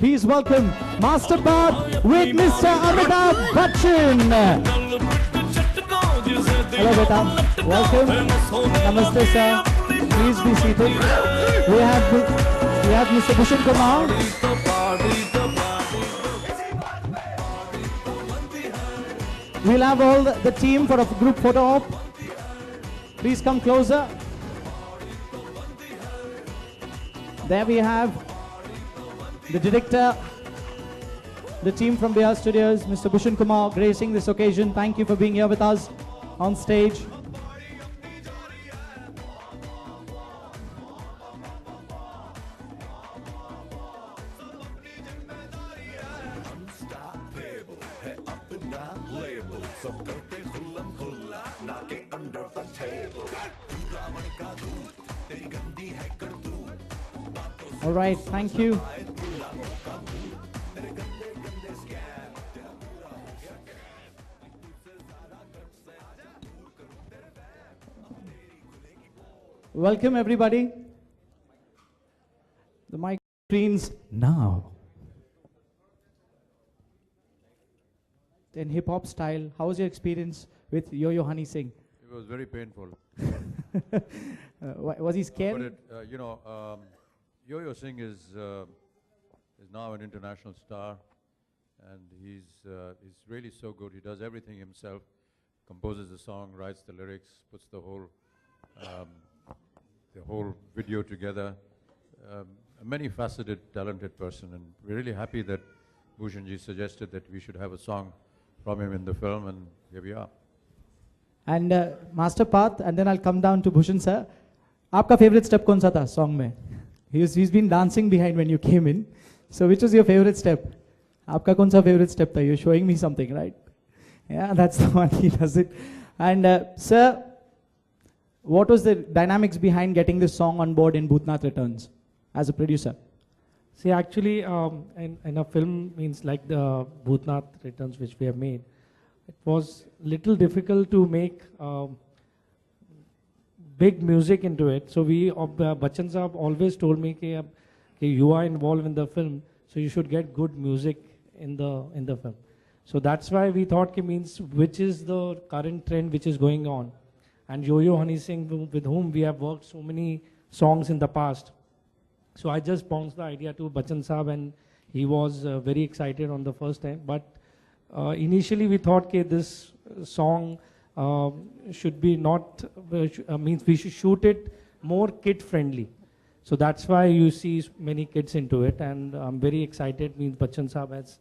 Please welcome Master Path with Mr. Amitabh Bachchan. Hello, beta. Welcome. Namaste, sir. Please be seated. We have Mr. Bhushan Kumar. We'll have all the team for a group photo op. Please come closer. There we have the director, the team from BR Studios, Mr. Bhushan Kumar, gracing this occasion. Thank you for being here with us on stage. All right, thank you. Welcome everybody. The mic screens now. In hip hop style, how was your experience with Yo-Yo Honey Singh? It was very painful. Was he scared? But Yo-Yo Singh is now an international star, and he's really so good. He does everything himself, composes the song, writes the lyrics, puts the whole video together. A many-faceted, talented person, and we're really happy that Bhushanji suggested that we should have a song from him in the film, and here we are. And Master Path, and then I'll come down to Bhushan sir. Aapka favorite step kaun sa tha song mein? He's been dancing behind when you came in. So which was your favorite step? Aapka kaun sa favorite step tha? You're showing me something, right? Yeah, that's the one. He does it. And sir, what was the dynamics behind getting this song on board in Bhootnath Returns as a producer? See, actually, in a film means like the Bhootnath Returns which we have made, it was little difficult to make big music into it. So Bachchan Saab always told me that you are involved in the film, so you should get good music in the film. So that's why we thought means which is the current trend which is going on. And Yo-Yo Honey Singh, with whom we have worked so many songs in the past. So I just bounced the idea to Bachchan Saab, and he was very excited on the first time. But initially we thought this song should be not, means we should shoot it more kid friendly. So that's why you see many kids into it, and I'm very excited, means Bachchan Saab has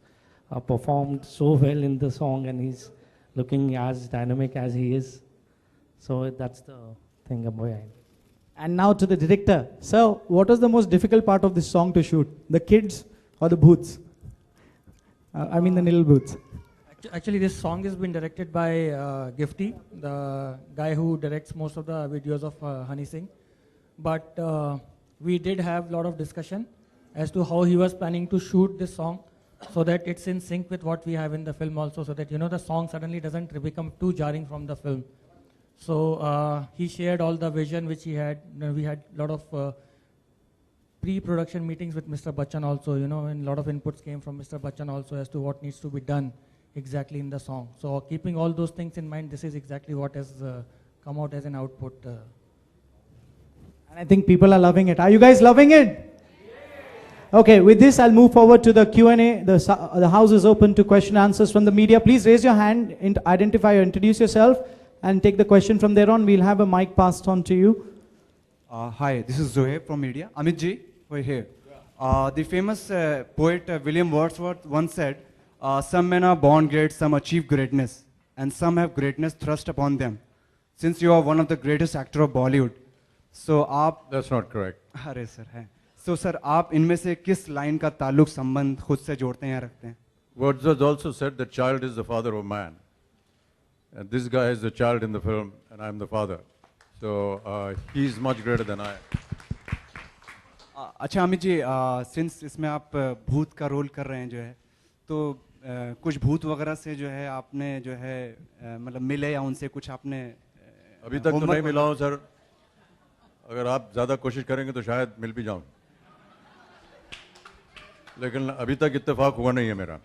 performed so well in the song, and he's looking as dynamic as he is. So that's the thing about it. And now to the director. So what was the most difficult part of this song to shoot? The kids or the booths? I mean the little booths. Actually, this song has been directed by Gifty, the guy who directs most of the videos of Honey Singh. But we did have a lot of discussion as to how he was planning to shoot this song so that it's in sync with what we have in the film also, so that the song suddenly doesn't become too jarring from the film. So he shared all the vision which he had. We had a lot of pre-production meetings with Mr. Bachchan also, and a lot of inputs came from Mr. Bachchan also as to what needs to be done exactly in the song. So keeping all those things in mind, this is exactly what has come out as an output. And I think people are loving it. Are you guys loving it? Okay, with this I'll move forward to the Q&A. The house is open to question answers from the media. Please raise your hand, identify or introduce yourself, and take the question from there on. We'll have a mic passed on to you. Hi, this is Zohaib from media. Amit ji, we're here. The famous poet William Wordsworth once said, some men are born great, some achieve greatness, and some have greatness thrust upon them. Since you are one of the greatest actor of Bollywood, so That's not correct. अरे sir है. So sir, आप इनमें से किस line का ताल्लुक संबंध खुद से जोड़ते हैं या रखते हैं? Wordsworth also said that child is the father of man. And this guy is the child in the film, and I'm the father. So he's much greater than I am. अच्छा अमित जी, since इसमें आप भूत का role कर रहे हैं जो है, तो कुछ भूत वगैरह से जो है आपने जो है मतलब मिले या उनसे कुछ आपने अभी तक तो नहीं मिला हूँ सर. अगर आप ज़्यादा कोशिश करेंगे तो शायद मिल भी जाऊँ. लेकिन अभी तक इत्तेफाक हुआ नहीं है मेरा,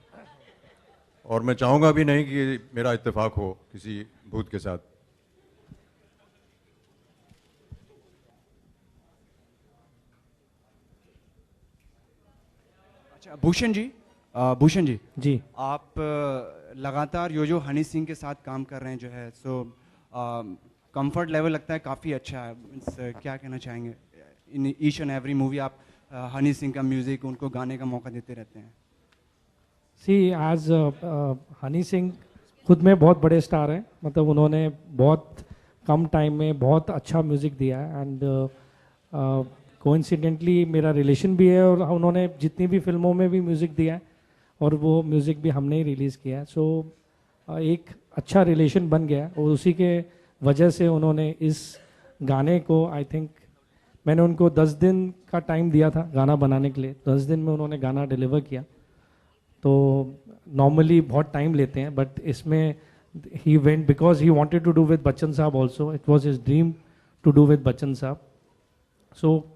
और मैं चाहूँगा भी नहीं कि मेरा इत्तेफाक हो किसी भूत के साथ। अच्छा भूषण जी जी आप लगातार यो हनी सिंह के साथ काम कर रहे हैं जो है, सो कंफर्ट लेवल लगता है काफ़ी अच्छा है। क्या कहना चाहेंगे, in each and every movie आप हनी सिंह का म्यूज़िक उनको गाने का मौका देते रहते हैं? सी एज हनी सिंह खुद में बहुत बड़े स्टार हैं, मतलब उन्होंने बहुत कम टाइम में बहुत अच्छा म्यूज़िक दिया है। एंड कोइंसिडेंटली मेरा रिलेशन भी है, और उन्होंने जितनी भी फिल्मों में भी म्यूज़िक दिया है और वो म्यूज़िक भी हमने ही रिलीज़ किया है। सो एक अच्छा रिलेशन बन गया, और उसी के वजह से उन्होंने इस गाने को, आई थिंक मैंने उनको 10 दिन का टाइम दिया था गाना बनाने के लिए, 10 दिन में उन्होंने गाना डिलीवर किया। तो नॉर्मली बहुत टाइम लेते हैं, बट इसमें he went because he wanted to do with Bachchan sahab also, it was his dream to do with Bachchan sahab. So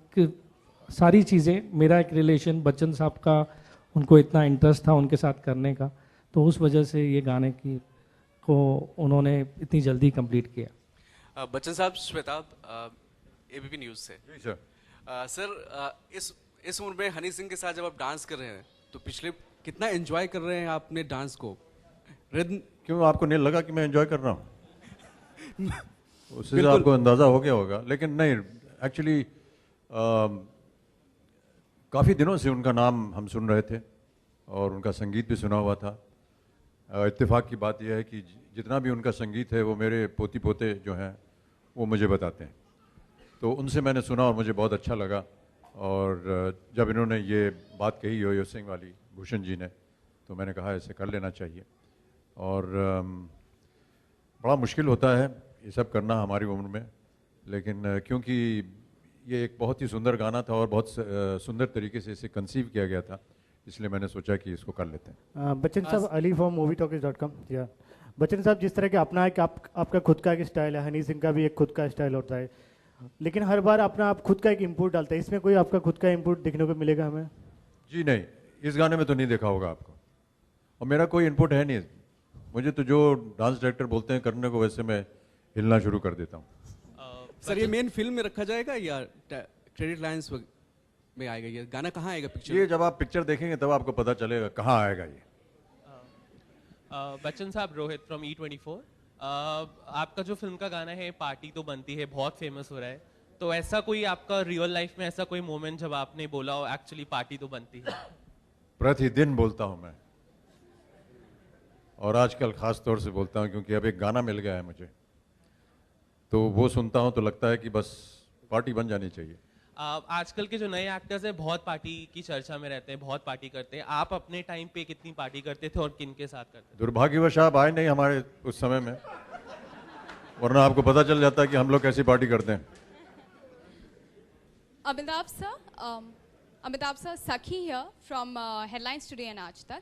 सारी चीज़ें, मेरा एक रिलेशन बच्चन साहब का, उनको इतना इंटरेस्ट था उनके साथ करने का, तो उस वजह से ये गाने की को उन्होंने इतनी जल्दी कंप्लीट किया। बच्चन साहब, श्वेता एबीपी न्यूज़ से। जी सर। सर इस उम्र में हनी सिंह के साथ जब आप डांस कर रहे हैं तो पिछले कितना एंजॉय कर रहे हैं आप अपने डांस को? रिदम क्यों, आपको नहीं लगा कि मैं एंजॉय कर रहा हूँ? उससे आपको अंदाज़ा हो गया होगा, लेकिन नहीं, एक्चुअली काफ़ी दिनों से उनका नाम हम सुन रहे थे और उनका संगीत भी सुना हुआ था। इत्तेफाक की बात यह है कि जितना भी उनका संगीत है वो मेरे पोती पोते जो हैं वो मुझे बताते हैं, तो उनसे मैंने सुना और मुझे बहुत अच्छा लगा। और जब इन्होंने ये बात कही यो सिंह वाली भूषण जी ने, तो मैंने कहा ऐसे कर लेना चाहिए। और बड़ा मुश्किल होता है ये सब करना हमारी उम्र में, लेकिन क्योंकि ये एक बहुत ही सुंदर गाना था और बहुत सुंदर तरीके से इसे कंसीव किया गया था, इसलिए मैंने सोचा कि इसको कर लेते हैं। बच्चन साहब, अली फ्रॉम movietalkies.com। या बच्चन साहब, जिस तरह के अपना एक आपका खुद का एक स्टाइल है, हनी सिंह का भी एक खुद का स्टाइल होता है, लेकिन हर बार अपना आप खुद का एक इनपुट डालते हैं, इसमें कोई आपका खुद का इनपुट देखने को मिलेगा हमें? जी नहीं, इस गाने में तो नहीं देखा होगा आपको, और मेरा कोई इनपुट है नहीं। मुझे तो जो डांस डायरेक्टर बोलते हैं करने को, वैसे मैं हिलना शुरू कर देता हूँ। सर ये मेन फिल्म में रखा जाएगा या क्रेडिट लाइंस में आएगा? ये गाना कहाँ आएगा पिक्चर? ये जब आप पिक्चर देखेंगे तब आपको पता चलेगा कहाँ आएगा ये। बच्चन साहब, रोहित फ्रॉम E24। आपका जो फिल्म का गाना है पार्टी तो बनती है, बहुत फेमस हो रहा है, तो ऐसा कोई आपका रियल लाइफ में ऐसा कोई मोमेंट जब आपने बोला हो एक्चुअली पार्टी तो बनती है? प्रतिदिन बोलता हूँ मैं, और आजकल खास तौर से बोलता हूँ क्योंकि अब एक गाना मिल गया है मुझे, तो वो सुनता हूँ तो लगता है कि बस पार्टी बन जानी चाहिए। आजकल के जो नए एक्टर्स हैं बहुत पार्टी की चर्चा में रहते हैं, बहुत पार्टी करते हैं। आप अपने टाइम पे कितनी पार्टी करते थे और किन के साथ करते थे? दुर्भाग्यवश आप आए नहीं हमारे उस समय में, वरना आपको पता चल जाता कि हम लोग कैसी पार्टी करते हैं। Amitabh sir, Sakhi here from Headlines Today and Aaj Tak.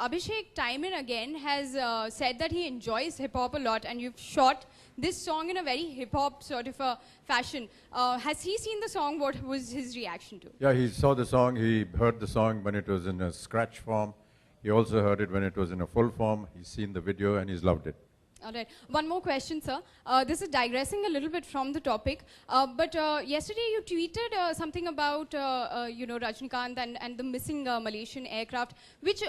Abhishek time and again has said that he enjoys hip hop a lot, and you've shot this song in a very hip hop sort of a fashion. Has he seen the song? What was his reaction to it? Yeah, he saw the song, he heard the song when it was in a scratch form. He also heard it when it was in a full form. He's seen the video and he's loved it. All right. One more question, sir. This is digressing a little bit from the topic, but yesterday you tweeted something about Rajnikant and the missing Malaysian aircraft, which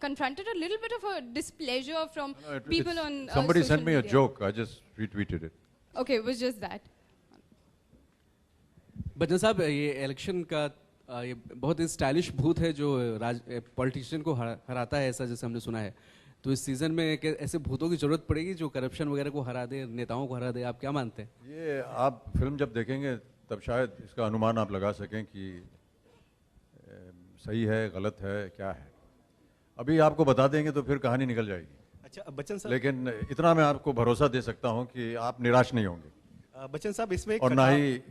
confronted a little bit of a displeasure from people on somebody social sent me a media. joke. I just retweeted it. Okay, it was just that. Bachchan साहब, ये election का ये बहुत ही stylish भूत है जो politician को हराता है, ऐसा जैसे हमने सुना है। तो इस सीजन में ऐसे भूतों की जरूरत पड़ेगी जो करप्शन वगैरह को हरा दे, नेताओं को हरा दे, आप क्या मानते हैं? ये आप फिल्म जब देखेंगे तब शायद इसका अनुमान आप लगा सकें कि सही है, गलत है, क्या है। अभी आपको बता देंगे तो फिर कहानी निकल जाएगी। अच्छा बच्चन साहब, लेकिन इतना मैं आपको भरोसा दे सकता हूं कि आप निराश नहीं होंगे, बच्चन साहब इसमें और ना ही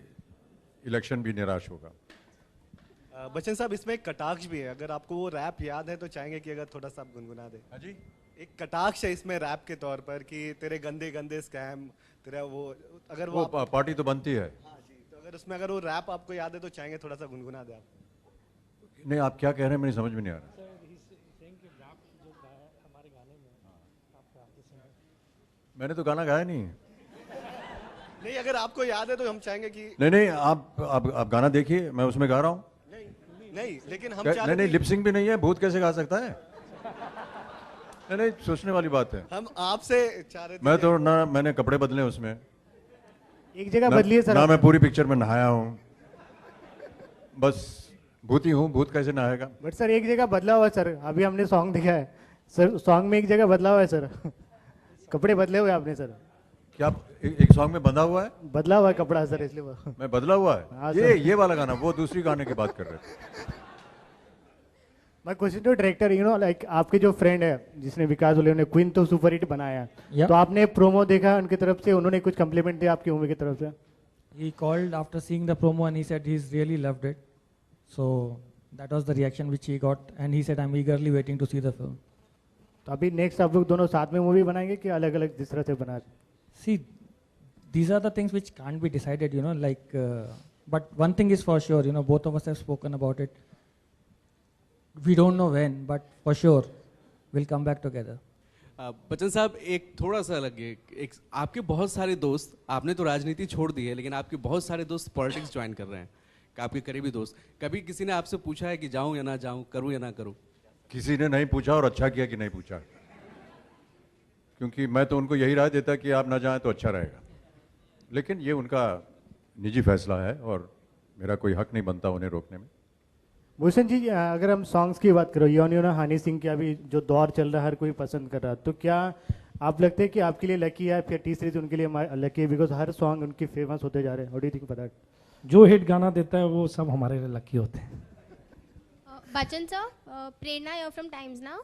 इलेक्शन भी निराश होगा। बच्चन साहब इसमें एक कटाक्ष भी है, अगर आपको वो रैप याद है तो चाहेंगे कि अगर थोड़ा सा आप गुनगुना दें। हाँ जी। एक कटाक्ष है इसमें रैप के तौर पर कि तेरे गंदे गंदे स्कैम, तेरा वो अगर वो पार्टी तो बनती है। हाँ जी, तो अगर सर उसमें अगर वो रैप आपको याद है तो चाहेंगे थोड़ा सा गुनगुना दे आप। नहीं, आप क्या कह रहे हैं मेरी समझ में नहीं आ रहा। मैंने तो गाना गाया नहीं। नहीं अगर आपको याद है तो हम चाहेंगे कि नहीं नहीं, आप गाना देखिए, मैं उसमें गा रहा हूँ। नहीं लेकिन हम नहीं नहीं, लिपसिंग भी नहीं है, भूत कैसे गा सकता है? नहीं नहीं, सोचने वाली बात है। हम आपसे चाह रहे थे मैं तो ना मैंने कपड़े बदले उसमें, एक जगह बदलिए सर। ना मैं पूरी पिक्चर में नहाया हूँ, बस भूत ही हूँ, भूत कैसे नहाएगा? बट सर एक जगह बदला हुआ है सर, अभी हमने सॉन्ग देखा है सर, सॉन्ग में एक जगह बदला हुआ है सर। कपड़े बदले हुए आपने सर। क्या एक सॉन्ग में बंधा हुआ है? बदला हुआ है कपड़ा सर, इसलिए मैं बदला हुआ हाँ, है? ये वाला गाना, वो दूसरी गाने की बात कर रहे थे। मैं question to director, you know like आपके जो फ्रेंड है जिसने विकास ओले ने क्वीन तो सुपर हिट बनाया, तो आपने प्रोमो देखा उनकी तरफ से, उन्होंने कुछ कम्प्लीमेंट दिया आपकी मूवी की तरफ से? He called after seeing the promo and he said he's really loved it. So that was the reaction which he got and he said I'm eagerly waiting to see the film. तो अभी next आप लोग दोनों साथ में movie बनाएंगे कि अलग अलग जिस तरह से बना रहे? See, these are the things which can't be decided, you know, like, but one thing is for sure, you know, both of us have spoken about it. We don't know when, but for sure, we'll come back together. Bachchan साहब, एक थोड़ा सा अलग है, एक आपके बहुत सारे दोस्त, आपने तो राजनीति छोड़ दी है, लेकिन आपके बहुत सारे दोस्त पॉलिटिक्स ज्वाइन कर रहे हैं, आपके करीबी दोस्त। कभी किसी ने आपसे पूछा है कि जाऊं या ना जाऊं, करूं या ना करूं? किसी ने नहीं पूछा, और अच्छा किया कि नहीं पूछा, क्योंकि मैं तो उनको यही राय देता कि आप ना जाएं तो अच्छा रहेगा, लेकिन ये उनका निजी फैसला है और मेरा कोई हक नहीं बनता उन्हें रोकने में। भूषण जी, अगर हम सॉन्ग्स की बात करो, यौन यौन हनी सिंह की अभी जो दौर चल रहा है हर कोई पसंद कर रहा है, तो क्या आप लगते हैं कि आपके लिए लकी है, फिर टी सीरीज उनके लिए लकी है, बिकॉज हर सॉन्ग उनके फेमस होते जा रहे हैं? What do you think about that? जो हिट गाना देता है वो सब हमारे लिए लकी होते हैं। Bachchan sir, Prerna here from Times Now.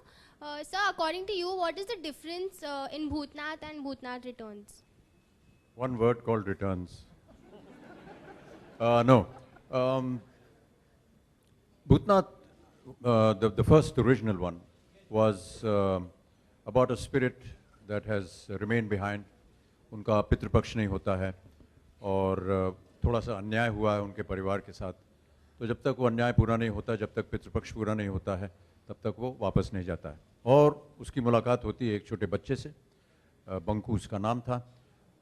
Sir, according to you, what is the difference in Bhootnath and Bhootnath Returns? One word called returns. No. Bhootnath, the first original one, was about a spirit that has remained behind. उनका पितृपक्ष नहीं होता है और थोड़ा सा अन्याय हुआ है उनके परिवार के साथ, तो जब तक वो अन्याय पूरा नहीं होता, जब तक पितृपक्ष पूरा नहीं होता है, तब तक वो वापस नहीं जाता है। और उसकी मुलाकात होती है एक छोटे बच्चे से, बंकू उसका नाम था,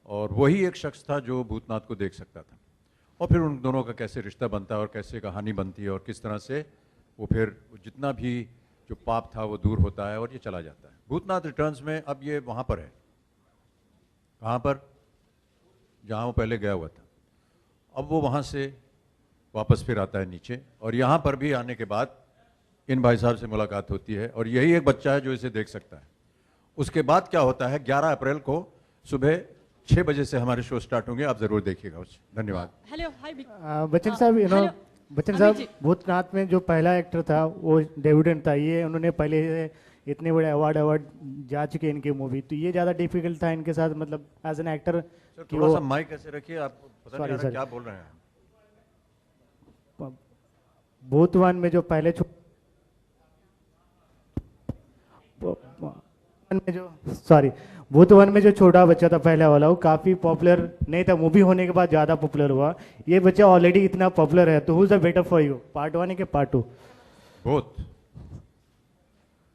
और वही एक शख्स था जो भूतनाथ को देख सकता था। और फिर उन दोनों का कैसे रिश्ता बनता है और कैसे कहानी बनती है और किस तरह से वो फिर जितना भी जो पाप था वो दूर होता है और ये चला जाता है। भूतनाथ रिटर्न्स में अब ये वहाँ पर है, कहाँ पर? जहाँ वो पहले गया हुआ था, अब वो वहाँ से वापस फिर आता है नीचे, और यहाँ पर भी आने के बाद इन भाई साहब से मुलाकात होती है, और यही एक बच्चा है जो इसे देख सकता है। उसके बाद क्या होता है, 11 अप्रैल को सुबह 6 बजे से हमारे शो स्टार्ट होंगे, आप जरूर देखिएगा उसे। धन्यवाद। हेलो, हाय बच्चन साहब, यू नो बच्चन साहब, भूतनाथ में जो पहला एक्टर था वो डेब्यूटेंट था, ये उन्होंने पहले इतने बड़े अवार्ड जा चुके इनकी मूवी, तो ये ज़्यादा डिफिकल्ट था इनके साथ, मतलब एज एन एक्टर? थोड़ा सा माइक ऐसे रखिए, आप पता नहीं आ रहा क्या बोल रहे हैं। भूतवन में जो पहले भूतवन में जो छोटा बच्चा था पहला वाला, वो काफी पॉपुलर नहीं था, मूवी होने के बाद ज्यादा पॉपुलर हुआ। ये बच्चा ऑलरेडी इतना पॉपुलर है, तो who is the better for you, part 1 के पार्ट 2? भूत,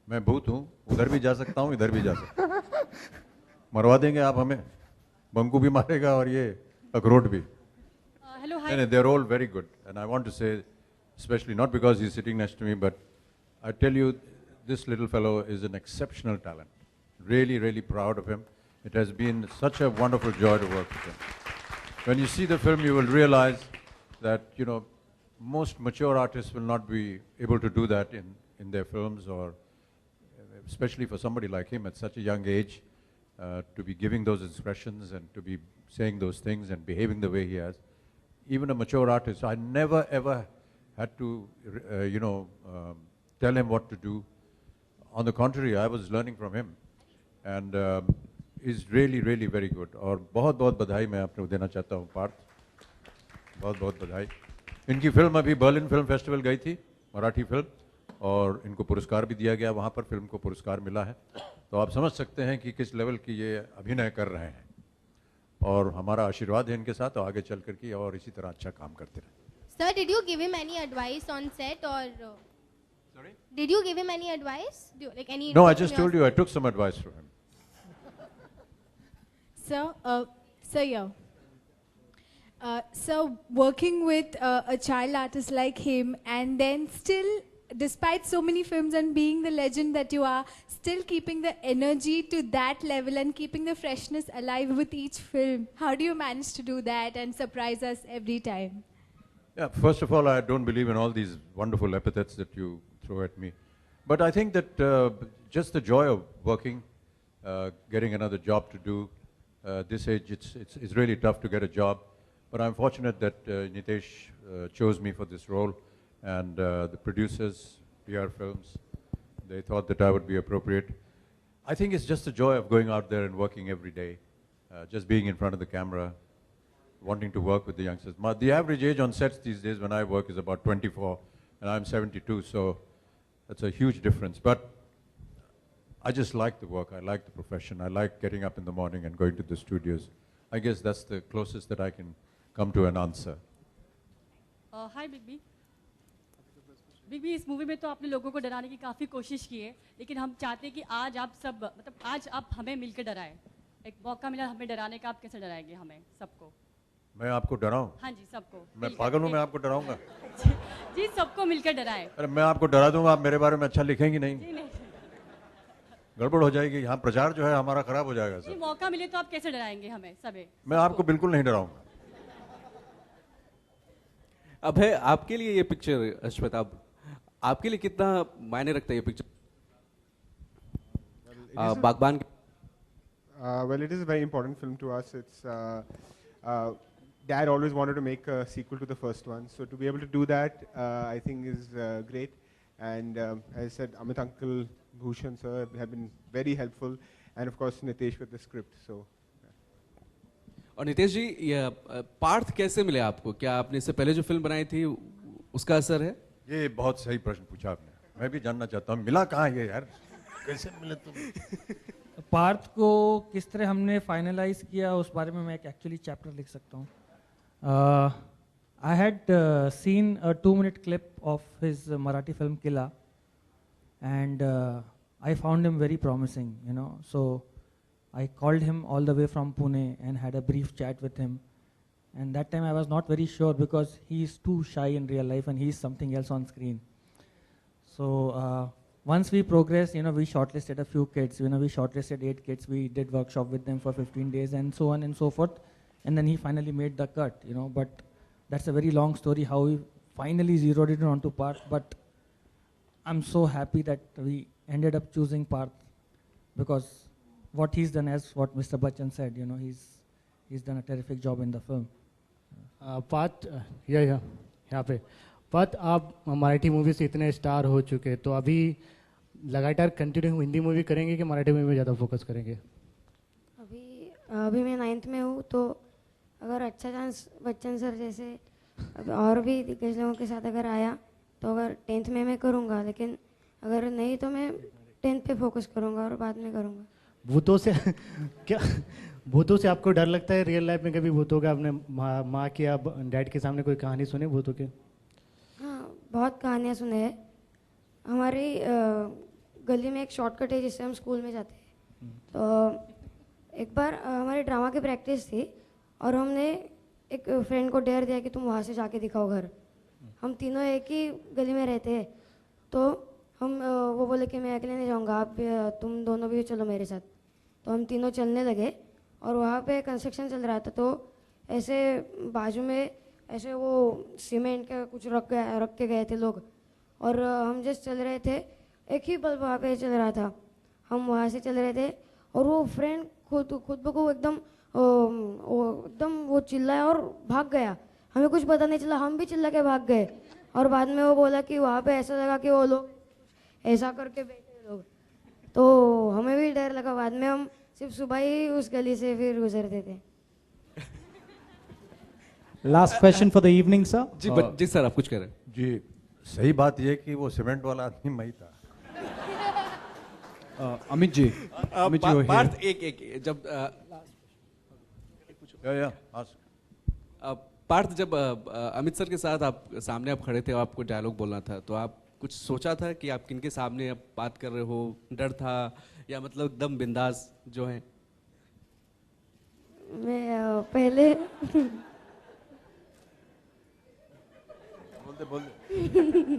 मैं भूत हूँ, उधर भी जा सकता हूँ, इधर भी जा सकता हूँ। मरवा देंगे आप हमें, बंकू भी मारेगा और ये अखरोट भी। Hello, hi. They're all very good, and I want to say, especially not because he's sitting next to me, but I tell you, this little fellow is an exceptional talent. Really, really proud of him. It has been such a wonderful joy to work with him. When you see the film, you will realize that, you know, most mature artists will not be able to do that in their films, or especially for somebody like him at such a young age, to be giving those expressions and to be saying those things and behaving the way he has. Even a mature artist, I never ever had to, tell him what to do. On the contrary, I was learning from him, and he's really, really very good. और बहुत बधाई मैं आपको देना चाहता हूँ पार्थ, बहुत बधाई। इनकी फिल्म अभी बर्लिन फिल्म फेस्टिवल गई थी, मराठी फिल्म, और इनको पुरस्कार भी दिया गया, वहाँ पर फिल्म को पुरस्कार मिला है। तो आप समझ सकते हैं कि किस लेवल की ये अभिनय कर रहे हैं। और हमारा आशीर्वाद है इनके साथ, और आगे चल करके और इसी तरह अच्छा काम करते रहें। Sir, did you give him any advice on set or? Sorry? Did you give him any advice? Like any? No, I advice just from told your you I took some advice from him. So yeah. So working with a child artist like him, and then still, despite so many films and being the legend that you are, still keeping the energy to that level and keeping the freshness alive with each film. How do you manage to do that and surprise us every time? Yeah, first of all, I don't believe in all these wonderful epithets that you throw at me. But I think that just the joy of working, getting another job to do, this age, it's really tough to get a job. But I'm fortunate that Nitesh chose me for this role, and the producers, PR Films, they thought that I would be appropriate. I think it's just the joy of going out there and working every day, just being in front of the camera, wanting to work with the youngsters. The average age on sets these days when I work is about 24, and I'm 72, so that's a huge difference. But I just like the work, I like the profession, I like getting up in the morning and going to the studios. I guess that's the closest that I can come to an answer. Hi big B. Big B, इस movie में तो आपने लोगों को डराने की काफ़ी कोशिश की है, लेकिन हम चाहते हैं कि आज आप सब, मतलब आज आप हमें मिलकर डराएं। एक मौका मिला हमें डराने का, आप कैसे डराएंगे हमें सबको? मैं आपको डराऊं? हाँ जी, सबको। मैं पागल हूँ, मैं आपको डराऊंगा? जी, सबको मिलकर डराएं। अरे मैं आपको डरा दूंगा, आप मेरे बारे में अच्छा लिखेंगी नहीं? जी नहीं। गड़बड़ हो जाएगी, यहाँ प्रचार जो है हमारा खराब हो जाएगा जी, सर। मौका मिले तो आप कैसे डराएंगे हमें सभी? मैं आपको बिल्कुल नहीं डराऊंगा। अब है आपके लिए ये पिक्चर, अश्वत, आपके लिए कितना मायने रखता है ये पिक्चर? बागबान। Well, it is a very important film to us. It's Dad always wanted to make a sequel to the first one, so to be able to do that, I think is great. And as I said, Amit uncle, Bhushan sir have been very helpful, and of course Nitesh with the script. So. और नितेश जी, ये पार्थ कैसे मिले आपको? क्या आपने इससे पहले जो फिल्म बनाई थी उसका असर है? ये बहुत सही प्रश्न पूछा आपने, मैं भी जानना चाहता हूँ, मिला कहाँ ये यार, कैसे मिले तुम? पार्थ को किस तरह हमने फाइनलाइज किया उस बारे में मैं एक एक्चुअली चैप्टर लिख सकता हूँ. I had seen a 2-minute clip of his Marathi film Killa, and I found him very promising, you know. So I called him all the way from Pune and had a brief chat with him. And that time I was not very sure because he is too shy in real life and he is something else on screen. So once we progressed, you know, we shortlisted a few kids. You know, we shortlisted 8 kids. We did workshop with them for 15 days and so on and so forth. And then he finally made the cut, you know. But that's a very long story how we finally zeroed it onto Parth. But I'm so happy that we ended up choosing Parth because what he's done, as what Mr. Bachchan said, you know, he's done a terrific job in the film. Parth यहाँ पे पार्थ, आप Marathi movie से इतने star हो चुके, तो अभी लगातार कंटिन्यू हिंदी मूवी करेंगे कि मराठी मूवी में ज़्यादा फोकस करेंगे? अभी मैं 9th में हूँ, तो अगर अच्छा चांस बच्चन सर जैसे और भी दिग्गज लोगों के साथ अगर आया तो अगर 10th में मैं करूँगा, लेकिन अगर नहीं तो मैं 10th पे फोकस करूँगा और बाद में करूँगा. भूतों से क्या भूतों से आपको डर लगता है? रियल लाइफ में कभी भूतों का आपने माँ के या डैड के सामने कोई कहानी सुनी भूतों के? हाँ, बहुत कहानियाँ सुने हैं. हमारी गली में एक शॉर्टकट है जिससे हम स्कूल में जाते हैं. तो एक बार हमारी ड्रामा की प्रैक्टिस थी और हमने एक फ्रेंड को डेयर दिया कि तुम वहाँ से जाके दिखाओ घर. हम तीनों एक ही गली में रहते हैं, तो हम वो बोले कि मैं अकेले नहीं जाऊँगा, आप तुम दोनों भी चलो मेरे साथ. तो हम तीनों चलने लगे और वहाँ पे कंस्ट्रक्शन चल रहा था, तो ऐसे बाजू में ऐसे वो सीमेंट का कुछ रख के गए थे लोग, और हम जस्ट चल रहे थे, एक ही बल्ब वहाँ पे चल रहा था. हम वहाँ से चल रहे थे और वो फ्रेंड खुद को एकदम वो चिल्लाया और भाग गया. हमें कुछ पता नहीं चला, हम भी चिल्ला के भाग गए. और बाद में वो बोला कि वहाँ पे ऐसा लगा कि वो लोग ऐसा करके बैठे लोग, तो हमें भी डर लगा. बाद में हम सिर्फ सुबह ही उस गली से फिर गुजरते थे. Last question for the evening sir. जी सर, आप कुछ कह रहे हैं? जी, सही बात यह कि वो सीमेंट वाला आदमी मैं ही था. अमित जी पार्थ, एक जब Yeah, ask. पार्थ, जब अमित सर के साथ आप सामने आप खड़े थे और आपको डायलॉग बोलना था, तो आप कुछ सोचा था कि आप किनके सामने आप बात कर रहे हो? डर था या मतलब एकदम बिंदास जो है? मैं पहले बोलते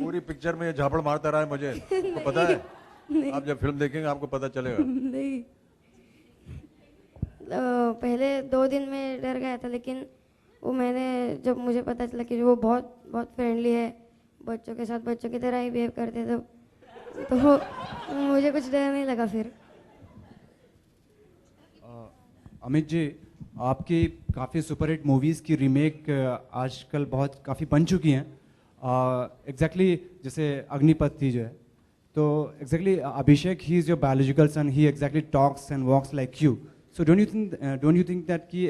पूरी पिक्चर में झापड़ मारता रहा है मुझे, आपको पता है? आप जब फिल्म देखेंगे आपको पता चलेगा। नहीं, पहले 2 दिन में डर गया था, लेकिन वो मैंने जब मुझे पता चला कि वो बहुत बहुत फ्रेंडली है, बच्चों के साथ बच्चों की तरह ही बिहेव करते, तो मुझे कुछ डर नहीं लगा फिर। अमित जी, आपकी काफ़ी सुपरहिट मूवीज़ की रीमेक आजकल बहुत काफ़ी बन चुकी हैं। एग्जैक्टली जैसे अग्निपथ थी जो है, तो exactly Abhishek, he is your biological son, he exactly talks and walks like you. So don't you think that की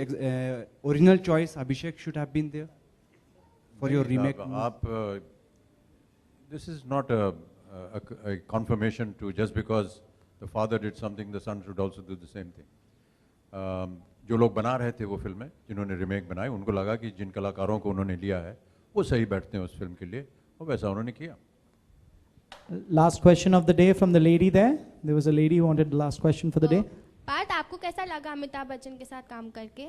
original choice Abhishek should have been there for your remake? This is not a confirmation to just because the father did something, the son should also do the same thing. जो लोग बना रहे थे वो फिल्में, जिन्होंने remake बनाई, उनको लगा कि जिन कलाकारों को उन्होंने लिया है वो सही बैठते हैं उस फिल्म के लिए, और वैसा उन्होंने किया। Last question of the day from the lady there. There was a lady who wanted the last question for the day. Partha, आपको कैसा लगा अमिताभ बच्चन के साथ काम करके?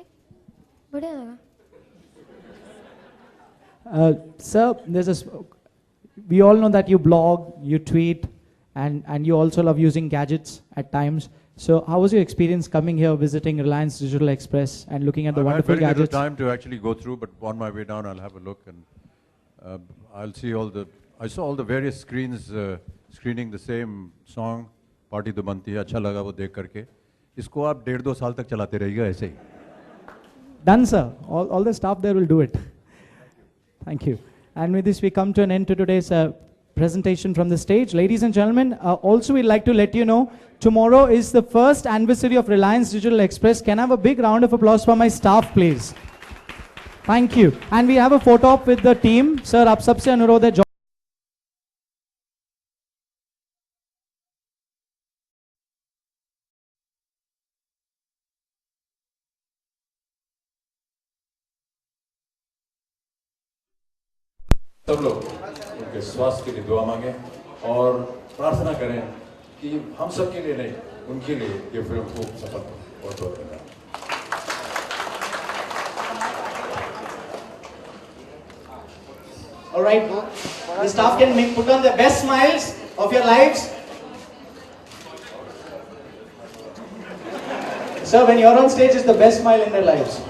बढ़िया लगा। Sir, we all know that you blog, you tweet, and you also love using gadgets at times. So how was your experience coming here, visiting Reliance Digital Express and looking at the wonderful gadgets? I had very little time to actually go through, but on my way down I'll have a look and I'll see I saw all the various screens screening the same song, Party to Banti hai, अच्छा लगा वो देख करके। इसको आप 1.5-2 साल तक चलाते रहिएगा ऐसे ही। Done, sir. All the staff there will do it. Thank you. And with this, we come to an end to today's presentation from the stage. Ladies and gentlemen, also we'd like to let you know, tomorrow is the first anniversary of Reliance Digital Express. Can I have a big round of applause for my staff, please? Thank you. And we have a photo op with the team. Sir, आप सबसे अनुरोध है। सब लोग उनके स्वास्थ्य के लिए दुआ मांगे और प्रार्थना करें कि हम सब के लिए नहीं, उनके लिए ये फिल्म खूब सफल हो। बहुत बहुत धन्यवाद। All right, the staff can put on the best smiles of your lives. Sir, when you're on stage, is the best smile in their lives.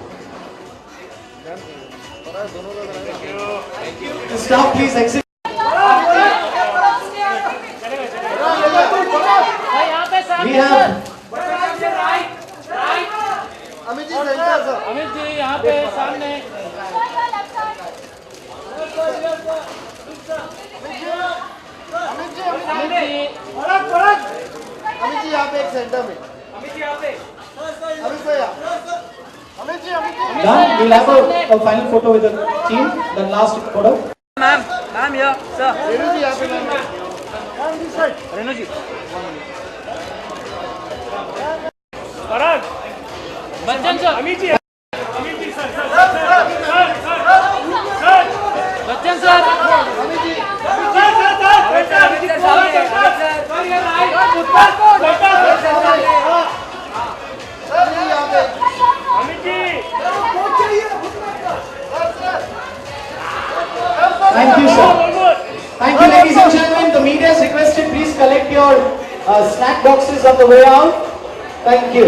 The staff, please exit. We have Amit ji यहाँ पे सामने। अमित जी यहाँ पे एक centre में। अमित जी यहाँ पे। अमित भैया। Amit ji. Done. We'll have a final photo with the team. The last photo. Ma'am यहाँ सर। रेणु जी यहाँ पे ma'am. Renu ji. Parag. Bachchan sir. Amit ji. Amit ji sir. Bachchan sir. Amit ji. Thank you, sir. Thank you, ladies and gentlemen. The media is requested, please collect your snack boxes on the way out. Thank you.